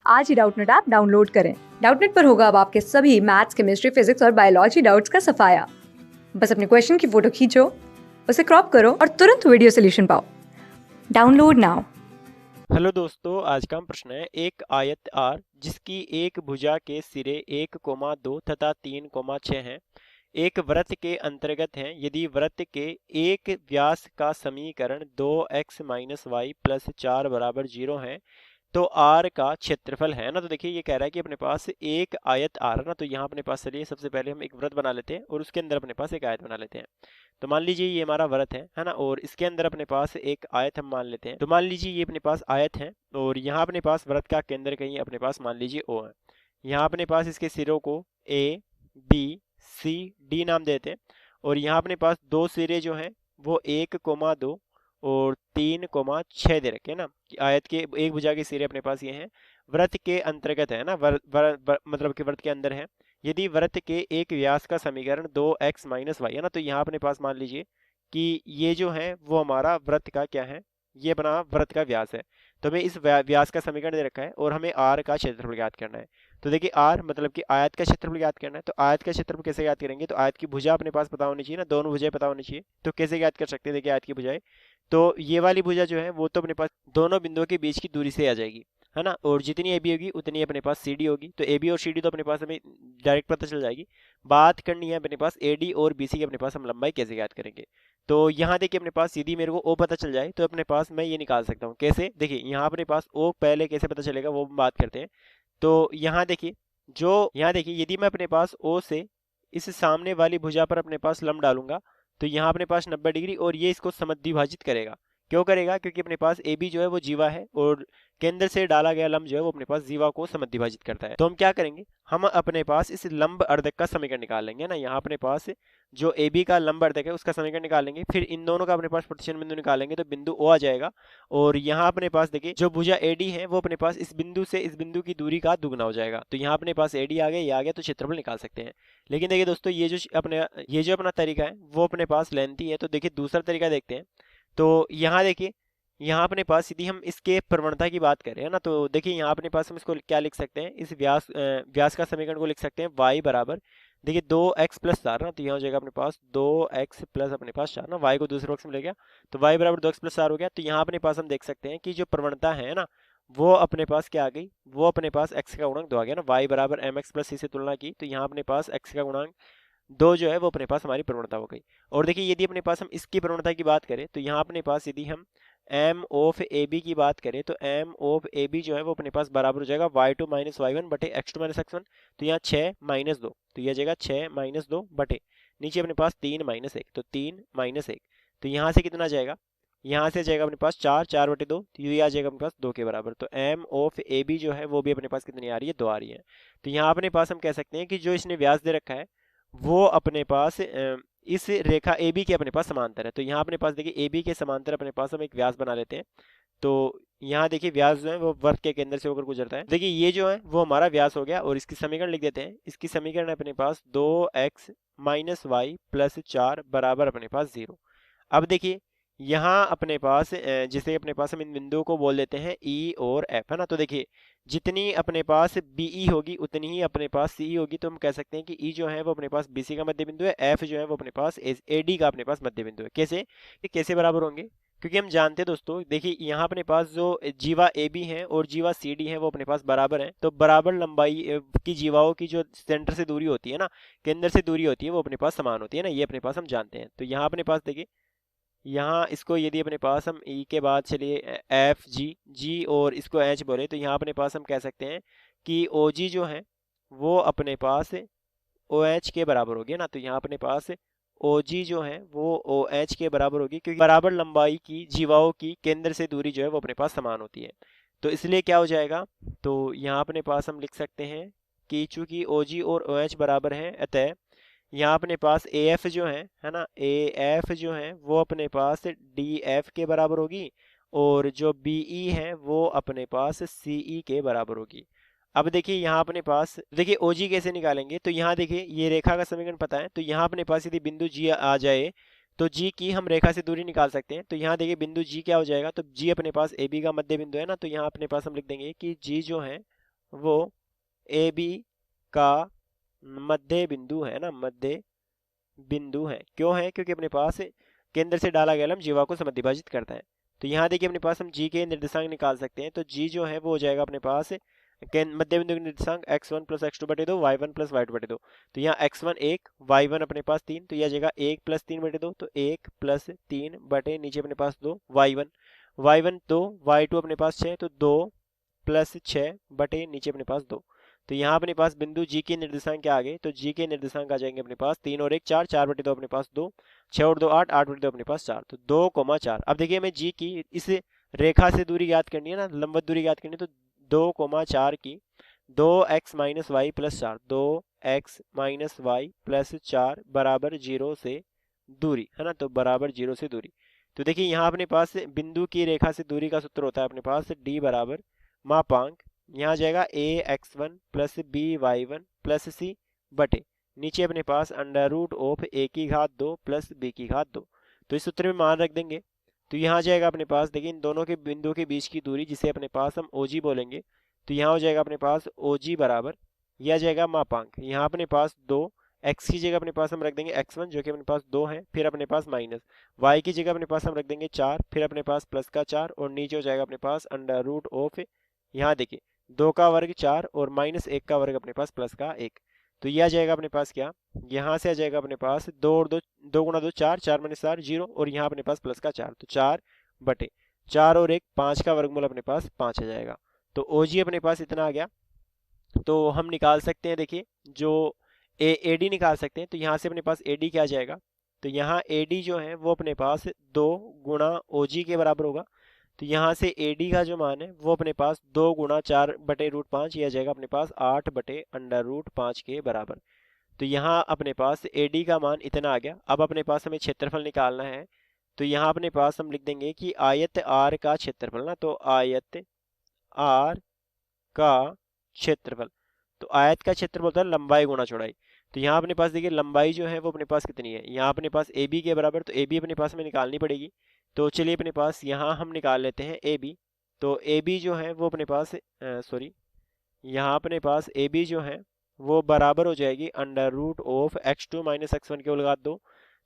आज ही Doubtnut app download करें। Doubtnut पर होगा अब आपके सभी मैथ्स, केमिस्ट्री, फिजिक्स और बायोलॉजी डाउट्स का सफाया। बस अपने क्वेश्चन की फोटो खींचो, उसे क्रॉप करो और तुरंत वीडियो सोल्यूशन पाओ। Download now. हेलो दोस्तों, आज का हम प्रश्न है एक आयत R जिसकी एक भुजा के सिरे 1,2 तथा 3,6 हैं एक वृत्त के अंतर्गत हैं। यदि वृत्त के एक व्यास का समीकरण 2x माइनस वाई प्लस 4 बराबर 0 है तो R का क्षेत्रफल है ना। तो देखिए ये कह रहा है कि अपने पास एक आयत R है ना, तो यहाँ अपने पास चलिए सबसे पहले हम एक वृत्त बना लेते हैं और उसके अंदर अपने पास एक आयत बना लेते हैं। तो मान लीजिए ये हमारा वृत्त है ना, और इसके अंदर अपने पास एक आयत हम मान लेते हैं। तो मान लीजिए ये अपने पास आयत है और यहाँ अपने पास वृत्त का केंद्र कहीं अपने पास मान लीजिए O है। यहाँ अपने पास इसके सिरों को A, B, C, D नाम देते हैं और यहाँ अपने पास दो सिरे जो हैं वो 1,2 और 3,6 दे रखे हैं ना। कि आयत के एक भुजा के सिरे अपने पास ये हैं, वृत्त के अंतर्गत है ना, मतलब कि वृत्त के अंदर है। यदि वृत्त के एक व्यास का समीकरण 2x माइनस वाई है ना, तो यहाँ अपने पास मान लीजिए कि ये जो है वो हमारा वृत्त का क्या है, ये अपना वृत्त का व्यास है। तो हमें इस व्यास का समीकरण दे रखा है और हमें r का क्षेत्रफल ज्ञात करना है। तो देखिए r मतलब कि आयत का क्षेत्रफल ज्ञात करना है। तो आयत का क्षेत्रफल कैसे ज्ञात करेंगे, तो आयत की भुजा अपने पास पता होनी चाहिए ना, दोनों भुजाएं पता होनी चाहिए। तो कैसे ज्ञात कर सकते हैं, देखिए आयत की भुजाएं, तो ये वाली भुजा जो है वो तो अपने पास दोनों बिंदुओं के बीच की दूरी से आ जाएगी, है ना, और जितनी ए बी होगी उतनी अपने पास सी डी होगी। तो ए बी और सी डी तो अपने पास हमें डायरेक्ट पता चल जाएगी। बात करनी है अपने पास ए डी और बी सी की, अपने पास हम लंबाई कैसे ज्ञात करेंगे। तो यहाँ देखिए अपने पास सीधी मेरे को ओ पता चल जाए तो अपने पास मैं ये निकाल सकता हूँ। कैसे, देखिए यहाँ अपने पास ओ पहले कैसे पता चलेगा वो हम बात करते हैं। तो यहाँ देखिए यदि मैं अपने पास ओ से इस सामने वाली भुजा पर अपने पास लंब डालूंगा तो यहाँ अपने पास 90 डिग्री और ये इसको समद्विभाजित करेगा। क्यों करेगा, क्योंकि अपने पास ए बी जो है वो जीवा है और केंद्र से डाला गया लंब जो है वो अपने पास जीवा को समद्विभाजित करता है। तो हम क्या करेंगे, हम अपने पास इस लंब अर्धक का समीकरण निकाल लेंगे ना। यहाँ अपने पास जो ए बी का लंब अर्धक है उसका समीकरण निकालेंगे, फिर इन दोनों का अपने पास प्रतिच्छेद बिंदु निकालेंगे तो बिंदु ओ आ जाएगा। और यहाँ अपने पास देखिए जो भुजा ए डी है वो अपने पास इस बिंदु से इस बिंदु की दूरी का दुगना हो जाएगा। तो यहाँ अपने पास ए डी आ गया, ये आ गया, तो क्षेत्रफल निकाल सकते हैं। लेकिन देखिए दोस्तों ये जो अपना तरीका है वो अपने पास लेंथी है। तो देखिए दूसरा तरीका देखते हैं। तो यहाँ देखिए यहाँ अपने पास यदि हम इसके प्रवणता की बात करें है ना, तो देखिए यहाँ अपने पास हम इसको क्या लिख सकते हैं, इस व्यास का समीकरण को लिख सकते हैं y बराबर, देखिए 2x प्लस 4 ना, तो यहाँ हो जाएगा अपने पास 2x प्लस अपने पास 4 ना, y को दूसरे पक्ष में ले गया तो y बराबर 2x प्लस 4 हो गया। तो यहाँ अपने पास हम देख सकते हैं कि जो प्रवणता है ना वो अपने पास क्या आ गई, वो अपने पास x का गुणांक 2 आ गया ना। y बराबर mx प्लस c से तुलना की तो यहाँ अपने पास x का गुणांक 2 जो है वो अपने पास हमारी प्रवणता हो गई। और देखिए यदि अपने पास हम इसकी प्रवणता की बात करें तो यहाँ अपने पास यदि हम एम ऑफ ए बी की बात करें तो एम ऑफ ए बी जो है वो अपने पास बराबर हो जाएगा y2 माइनस वाई वन बटे x2 माइनस x1। तो यहाँ 6 माइनस 2, तो यह जाएगा 6 माइनस 2 बटे नीचे अपने पास 3 माइनस 1, तो 3 माइनस 1, तो यहाँ से कितना जाएगा, यहाँ से जाएगा अपने पास 4, 4 बटे 2, तो ये आ जाएगा अपने पास 2 के बराबर। तो एम ऑफ ए बी जो है वो भी अपने पास कितनी आ रही है, 2 आ रही है। तो यहाँ अपने पास हम कह सकते हैं कि जो इसने व्यास दे रखा है वो अपने पास इस रेखा ए बी के अपने पास समांतर है। तो यहाँ अपने पास देखिए ए बी के समांतर अपने पास हम एक व्यास बना लेते हैं। तो यहाँ देखिए व्यास जो है वो वृत्त के केंद्र से होकर गुजरता है। देखिए ये जो है वो हमारा व्यास हो गया और इसकी समीकरण लिख देते हैं। इसकी समीकरण है अपने पास 2x माइनस वाई प्लस 4 बराबर अपने पास 0। अब देखिए यहाँ अपने पास जिसे अपने पास हम इन बिंदुओं को बोल देते हैं E और F, है ना। तो देखिए जितनी अपने पास BE होगी उतनी ही अपने पास CE होगी। तो हम कह सकते हैं कि E जो है वो अपने पास BC का मध्य बिंदु है, F जो है वो अपने पास AD का अपने पास मध्य बिंदु है। कैसे, ये कैसे बराबर होंगे, क्योंकि हम जानते हैं दोस्तों, देखिए यहाँ अपने पास जो जीवा AB है और जीवा CD है वो अपने पास बराबर है। तो बराबर लंबाई की जीवाओं की जो सेंटर से दूरी होती है ना, केंद्र से दूरी होती है, वो अपने पास समान होती है ना, ये अपने पास हम जानते हैं। तो यहाँ अपने पास देखिए यहाँ इसको यदि अपने पास हम ई के बाद चलिए एफ जी और इसको एच बोले तो यहाँ अपने पास हम कह सकते हैं कि ओ जी जो है वो अपने पास ओ एच के बराबर होगी ना। तो यहाँ अपने पास ओ जी जो है वो ओ एच के बराबर होगी, क्योंकि बराबर लंबाई की जीवाओं की केंद्र से दूरी जो है वो अपने पास समान होती है। तो इसलिए क्या हो जाएगा, तो यहाँ अपने पास हम लिख सकते हैं कि चूंकि ओ जी और ओ एच बराबर हैं, अतः यहाँ अपने पास ए एफ जो है ना, ए एफ जो है वो अपने पास डी एफ के बराबर होगी और जो बी ई है वो अपने पास सी ई के बराबर होगी। अब देखिए यहाँ अपने पास देखिए ओ जी कैसे निकालेंगे, तो यहाँ देखिए ये रेखा का समीकरण पता है। तो यहाँ अपने पास यदि बिंदु जी आ जाए तो जी की हम रेखा से दूरी निकाल सकते हैं। तो यहाँ देखिए बिंदु जी क्या हो जाएगा, तो जी अपने पास ए बी का मध्य बिंदु है ना, तो यहाँ अपने पास हम लिख देंगे कि जी जो है वो ए बी का मध्य बिंदु है ना, मध्य बिंदु है। क्यों है? क्योंकि अपने पास केंद्र से डाला गया लंब जीवा को समद्विभाजित करता है। तो यहाँ देखिए अपने पास हम जी के निर्देशांक निकाल सकते हैं। तो जी जो है वो हो जाएगा अपने पास मध्य बिंदु के निर्देशांक x1 प्लस x2 बटे 2, y1 प्लस y2 बटे 2। तो यहाँ x1 1, y1 अपने पास 3, तो यह जाएगा 1 प्लस 3 बटे 2, तो 1 प्लस 3 बटे नीचे अपने पास 2, y1 2, y2 अपने पास 6, तो 2 प्लस 6 बटे नीचे अपने पास 2। तो यहाँ अपने पास बिंदु जी के निर्देशांक क्या आ गए? तो जी के निर्देशांक आ जाएंगे अपने पास 3 और 1 4, 4 बटे 2 अपने पास 2, 6 और 2 8, 8 बटे 2 अपने पास 4, तो 2,4। अब देखिए हमें जी की इस रेखा से दूरी याद करनी है ना, लंबवत दूरी याद करनी है। तो 2,4 की 2x minus y plus 4, 2x minus y plus 4 बराबर 0 से दूरी है ना, तो बराबर 0 से दूरी। तो देखिए यहाँ अपने पास बिंदु की रेखा से दूरी का सूत्र होता है अपने पास d बराबर मापांक, यहाँ जाएगा ax1 plus by1 plus c बटे नीचे अपने पास अंडर रूट ऑफ a की घात 2 प्लस b की घात 2। तो इस सूत्र में मान रख देंगे। तो यहाँ जाएगा अपने पास देखिए इन दोनों के बिंदुओं के बीच की दूरी, जिसे अपने पास हम OG बोलेंगे। तो यहाँ हो जाएगा अपने पास OG बराबर, यह जाएगा मापांक, यहाँ अपने पास 2, x की जगह अपने पास हम रख देंगे x1 जो कि अपने पास 2 है, फिर अपने पास माइनस y की जगह अपने पास हम रख देंगे 4, फिर अपने पास प्लस का 4 और नीचे हो जाएगा अपने पास अंडर रूट ऑफ, यहाँ देखिए 2 का वर्ग 4 और माइनस 1 का वर्ग अपने पास प्लस का 1। तो यह आ जाएगा अपने पास क्या, यहाँ से आ जाएगा अपने पास 2 और 2, 2 गुणा 2 4, 4 माइनस 4 0 और यहाँ अपने पास प्लस का 4, तो 4 बटे 4 और 1 5 का वर्गमूल अपने पास 5 आ जाएगा। तो OG अपने पास इतना आ गया। तो हम निकाल सकते हैं देखिए जो AD निकाल सकते हैं। तो यहाँ से अपने पास AD क्या आ जाएगा? तो यहाँ AD जो है वो अपने पास 2 गुणा OG के बराबर होगा। तो यहाँ से AD का जो मान है वो अपने पास 2 गुणा 4 बटे रूट 5, यह जाएगा अपने पास 8 बटे अंडर रूट 5 के बराबर। तो यहाँ अपने पास AD का मान इतना आ गया। अब अपने पास हमें क्षेत्रफल निकालना है। तो यहाँ अपने पास हम लिख देंगे कि आयत R का क्षेत्रफल ना, तो आयत R का क्षेत्रफल, तो आयत का क्षेत्रफल होता है लंबाई गुणा चौड़ाई। तो यहाँ अपने पास देखिए लंबाई जो है वो अपने पास कितनी है, यहाँ अपने पास AB के बराबर, तो AB अपने पास में निकालनी पड़ेगी। तो चलिए अपने पास यहाँ हम निकाल लेते हैं AB। तो AB जो है वो अपने पास सॉरी यहाँ अपने पास AB जो है वो बराबर हो जाएगी under root of x2 minus x1 के उलघात 2।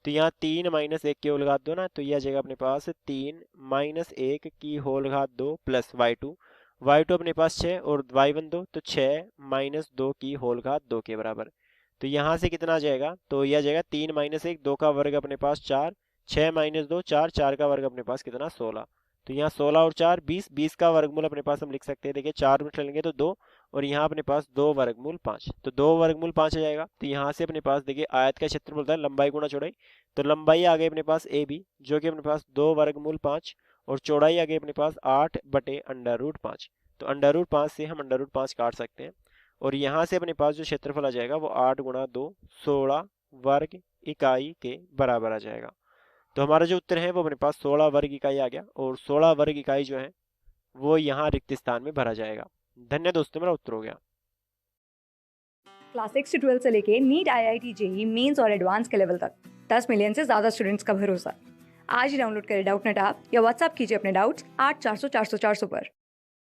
तो यहाँ 3 माइनस 1 के उलघात 2 ना, तो यह आ जाएगा अपने पास 3 माइनस 1 की होल घात 2 प्लस y2 अपने पास 6 और y1 2, तो 6 माइनस 2 की होल घात 2 के बराबर। तो यहाँ से कितना आ जाएगा? तो यह आ जाएगा 3 माइनस 1, 2 का वर्ग अपने पास 4, 6 माइनस 2 4, 4 का वर्ग अपने पास कितना 16। तो यहाँ 16 और 4 20, 20 का वर्गमूल अपने पास हम लिख सकते हैं। देखिए 4 में लेंगे तो 2 और यहाँ अपने पास 2 वर्गमूल 5, तो 2 वर्गमूल 5 आ जाएगा। तो यहाँ से अपने पास देखिए आयत का क्षेत्रफल होता है लंबाई गुणा चौड़ाई। तो लंबाई आ गई अपने पास AB जो कि अपने पास 2 वर्गमूल 5 और चौड़ाई आ गई अपने पास 8 बटे अंडर रूट 5। तो अंडर रूट 5 से हम अंडर रूट 5 काट सकते हैं और यहाँ से अपने पास जो क्षेत्रफल आ जाएगा वो 8 गुणा 2 16 वर्ग इकाई के बराबर आ जाएगा। तो हमारा जो उत्तर है वो अपने पास 16 वर्ग इकाई आ गया और 16 वर्ग इकाई जो है वो यहाँ रिक्त स्थान में भरा जाएगा। धन्यवाद दोस्तों, मेरा उत्तर हो गया। क्लास 6 से 12 से लेके नीट IIT JEE मेंस और एडवांस के लेवल तक 10 मिलियन से ज़्यादा स्टूडेंट्स का भरोसा। आज ही डाउनलोड करें डाउटनेट ऐप या व्हाट्सएप कीजिए अपने डाउट्स 8400 400 400 पर।